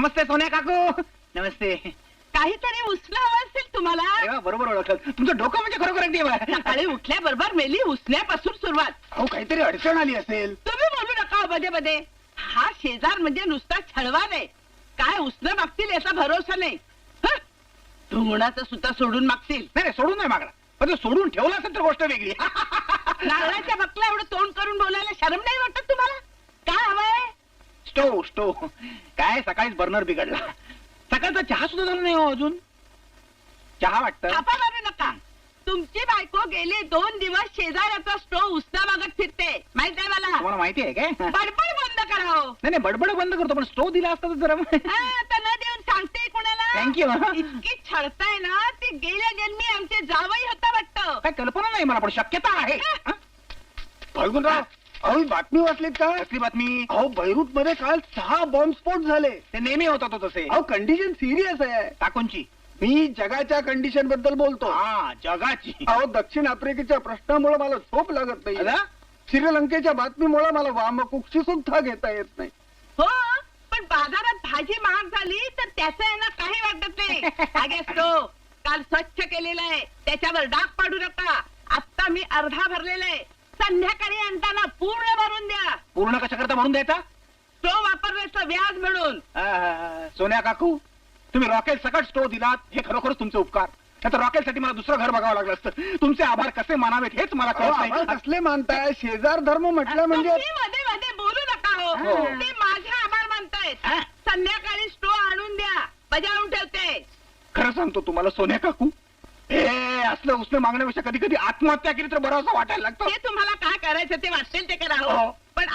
नमस्ते सोन्या काकू. नमस्ते. काहीतरी उसणं हवं असेल तुम्हाला. अरे वा, बरोबर ओळखलं. तुमचं डोकं म्हणजे खरोखर अगदी बा. सकाळी उठल्याबरोबर मेली उसण्यापासून सुरुवात. अहो काहीतरी अडचण आली असेल. तुम्ही बोलू नका मध्ये मध्ये. हा शेजार म्हणजे नुसता छळवा नाही. काय उसणं मागतील याचा भरोसा नाही. धुंगणाचं सुद्धा सोडून मागतील. नाही सोडून नाही मागणार, पण जर सोडून ठेवला असेल तर गोष्ट वेगळी. नारळाच्या बकला एवढं तोंड करून बोलायला शरम नाही वाटत तुम्हाला? काय हवंय? स्टो काय सकाळीच बर्नर बिघडला. सकाळचा चहा सुद्धा झाला नाही हो अजून. चहा वाटतं. थापा मारू नका. तुमची बायको गेले 2 दिवस शेजाऱ्याचा स्टोव उसना मागत फिरते. माहित आहे मला. तुम्हाला माहिती आहे काय? बडबड बंद करा हो. नाही बडबड बंद करतो, पण स्टोव दिला असता तर जरा. आता न देऊन सांगते कोणाला. थँक्यू. इतकी छळताय ना, ते गेल्या जन्मी आमचे जावई होता वाटतं. काय कल्पना नाही मला, पण शक्यता आहे. फाल्गुनराव, अहो ही बातमी वाचलीत का? कसली बातमी? अहो बैरूत मध्ये काल 6 बॉम्बस्फोट झाले. ते नेहमी होता तो तसे. अहो कंडिशन सिरियस आहे. टाकूनची. मी जगाच्या कंडिशन बद्दल बोलतो. हा जगाची. अहो दक्षिण आफ्रिकेच्या प्रश्नामुळे मला झोप लागत नाही. अला? श्रीलंकेच्या बातमीमुळे मला वामकुक्षी सुद्धा घेता येत नाही. हो, पण बाजारात भाजी महाग झाली तर त्याचं यांना काही वाटत नाही. अगेच काल स्वच्छ केलेला आहे, त्याच्यावर डाग पाडू नका. आता मी अर्धा भरलेला आहे. संध्याकाळी आणताना पूर्ण भरून द्या. पूर्ण कशा करता म्हणून द्यायचा? स्टोव वापरण्याचं व्याज म्हणून. सोन्या काकू, तुम्ही रॉकेल सकट स्टोव दिलात हे खरोखरच तुमचे उपकार. तर रॉकेलसाठी मला दुसरं घर बघावं लागलं असतं. तुमचे आभार कसे मानावेत हेच मला अहो, कळत आभार नाही. कसले मानताय? शेजार धर्म म्हटलं म्हणजे तुम्ही मध्ये मध्ये बोलू नका हो. हो. ते माझे आभार मानतायत. हा? संध्याकाळी स्टोव आणून द्या, बजावून ठेवते. खरं सांगतो तुम्हाला सोन्या काकू, हे असलं उसने मागण्यापेक्षा कधी कधी आत्महत्या केली तर बरं असं वाटायला लागतं. ते तुम्हाला काय करायचं ते वाटेल ते करा हो. हो. पण